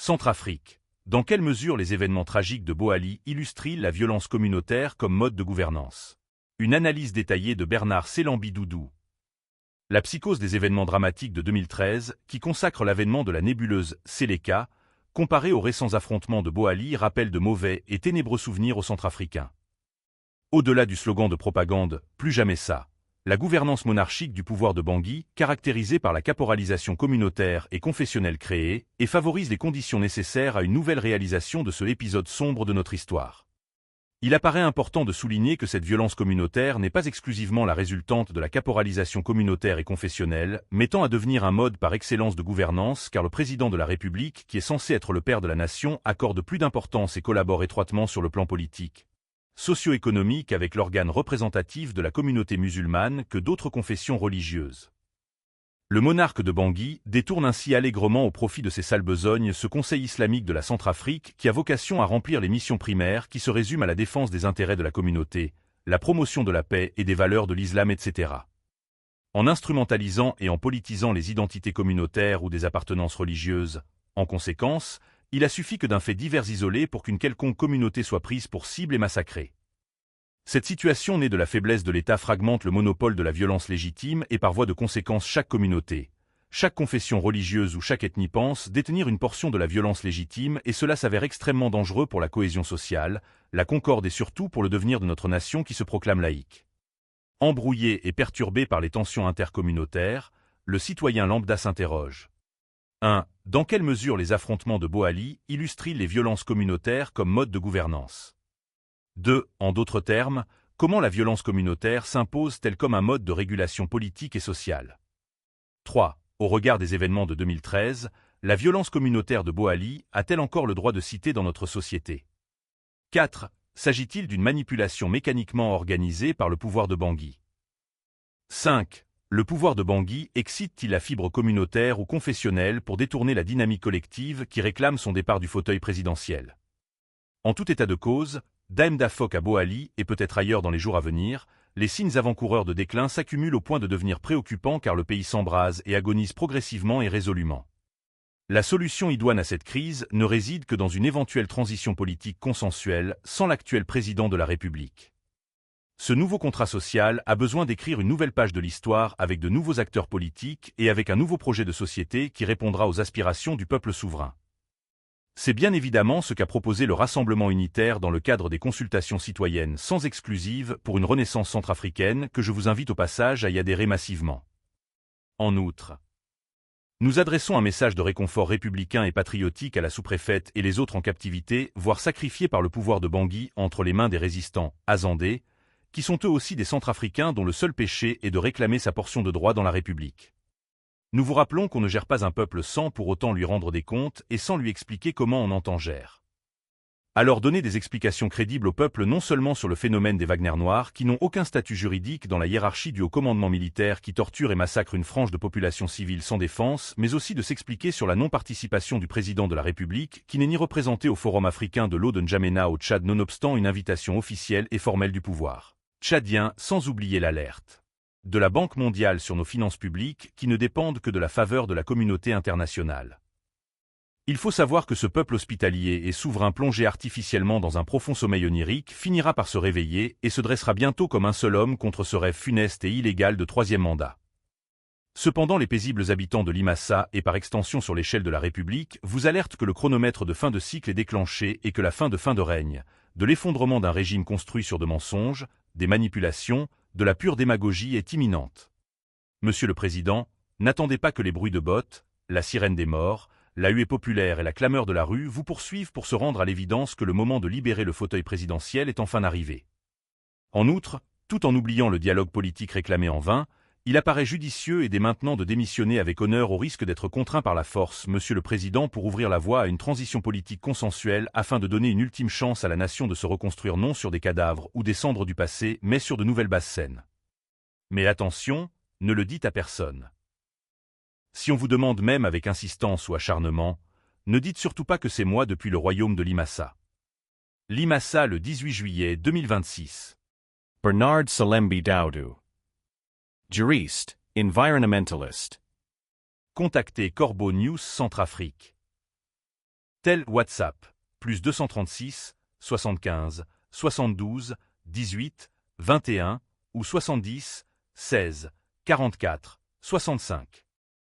Centrafrique. Dans quelle mesure les événements tragiques de Boali illustrent la violence communautaire comme mode de gouvernance? Une analyse détaillée de Bernard Selambi-Doudou. La psychose des événements dramatiques de 2013, qui consacre l'avènement de la nébuleuse Seleka, comparée aux récents affrontements de Boali, rappelle de mauvais et ténébreux souvenirs aux Centrafricains. Au-delà du slogan de propagande « Plus jamais ça », la gouvernance monarchique du pouvoir de Bangui, caractérisée par la caporalisation communautaire et confessionnelle créée, et favorise les conditions nécessaires à une nouvelle réalisation de ce épisode sombre de notre histoire. Il apparaît important de souligner que cette violence communautaire n'est pas exclusivement la résultante de la caporalisation communautaire et confessionnelle, mais tend à devenir un mode par excellence de gouvernance car le président de la République, qui est censé être le père de la nation, accorde plus d'importance et collabore étroitement sur le plan politique, socio-économique avec l'organe représentatif de la communauté musulmane que d'autres confessions religieuses. Le monarque de Bangui détourne ainsi allègrement au profit de ses sales besognes ce conseil islamique de la Centrafrique qui a vocation à remplir les missions primaires qui se résument à la défense des intérêts de la communauté, la promotion de la paix et des valeurs de l'islam, etc. En instrumentalisant et en politisant les identités communautaires ou des appartenances religieuses, en conséquence, il a suffi que d'un fait divers isolé pour qu'une quelconque communauté soit prise pour cible et massacrée. Cette situation née de la faiblesse de l'État fragmente le monopole de la violence légitime et par voie de conséquence chaque communauté, chaque confession religieuse ou chaque ethnie pense détenir une portion de la violence légitime et cela s'avère extrêmement dangereux pour la cohésion sociale, la concorde et surtout pour le devenir de notre nation qui se proclame laïque. Embrouillé et perturbé par les tensions intercommunautaires, le citoyen lambda s'interroge. 1. Dans quelle mesure les affrontements de Boali illustrent les violences communautaires comme mode de gouvernance? 2. En d'autres termes, comment la violence communautaire s'impose-t-elle comme un mode de régulation politique et sociale? 3. Au regard des événements de 2013, la violence communautaire de Boali a-t-elle encore le droit de citer dans notre société? 4. S'agit-il d'une manipulation mécaniquement organisée par le pouvoir de Bangui? 5. Le pouvoir de Bangui excite-t-il la fibre communautaire ou confessionnelle pour détourner la dynamique collective qui réclame son départ du fauteuil présidentiel? En tout état de cause, d'Amdafok à Boali et peut-être ailleurs dans les jours à venir, les signes avant-coureurs de déclin s'accumulent au point de devenir préoccupants car le pays s'embrase et agonise progressivement et résolument. La solution idoine à cette crise ne réside que dans une éventuelle transition politique consensuelle sans l'actuel président de la République. Ce nouveau contrat social a besoin d'écrire une nouvelle page de l'histoire avec de nouveaux acteurs politiques et avec un nouveau projet de société qui répondra aux aspirations du peuple souverain. C'est bien évidemment ce qu'a proposé le Rassemblement unitaire dans le cadre des consultations citoyennes sans exclusive pour une renaissance centrafricaine que je vous invite au passage à y adhérer massivement. En outre, nous adressons un message de réconfort républicain et patriotique à la sous-préfète et les autres en captivité, voire sacrifiés par le pouvoir de Bangui entre les mains des résistants azandais, qui sont eux aussi des Centrafricains dont le seul péché est de réclamer sa portion de droit dans la République. Nous vous rappelons qu'on ne gère pas un peuple sans pour autant lui rendre des comptes et sans lui expliquer comment on entend gère. Alors donnez des explications crédibles au peuple non seulement sur le phénomène des Wagner noirs qui n'ont aucun statut juridique dans la hiérarchie du haut commandement militaire qui torture et massacre une frange de population civile sans défense, mais aussi de s'expliquer sur la non-participation du président de la République qui n'est ni représenté au Forum africain de l'eau de N'Djamena au Tchad nonobstant une invitation officielle et formelle du pouvoir tchadien, sans oublier l'alerte de la Banque mondiale sur nos finances publiques qui ne dépendent que de la faveur de la communauté internationale. Il faut savoir que ce peuple hospitalier et souverain plongé artificiellement dans un profond sommeil onirique finira par se réveiller et se dressera bientôt comme un seul homme contre ce rêve funeste et illégal de troisième mandat. Cependant, les paisibles habitants de Limassa et par extension sur l'échelle de la République vous alertent que le chronomètre de fin de cycle est déclenché et que la fin de règne, de l'effondrement d'un régime construit sur de mensonges, des manipulations, de la pure démagogie est imminente. Monsieur le Président, n'attendez pas que les bruits de bottes, la sirène des morts, la huée populaire et la clameur de la rue vous poursuivent pour se rendre à l'évidence que le moment de libérer le fauteuil présidentiel est enfin arrivé. En outre, tout en oubliant le dialogue politique réclamé en vain, il apparaît judicieux et dès maintenant de démissionner avec honneur au risque d'être contraint par la force, Monsieur le Président, pour ouvrir la voie à une transition politique consensuelle afin de donner une ultime chance à la nation de se reconstruire non sur des cadavres ou des cendres du passé, mais sur de nouvelles bases saines. Mais attention, ne le dites à personne. Si on vous demande même avec insistance ou acharnement, ne dites surtout pas que c'est moi depuis le royaume de Limassa. Limassa le 18 juillet 2026. Bernard Selambi-Doudou. Juriste, environmentalist. Contactez Corbeau News Centrafrique. Tel WhatsApp, plus 236, 75, 72, 18, 21, ou 70, 16, 44, 65.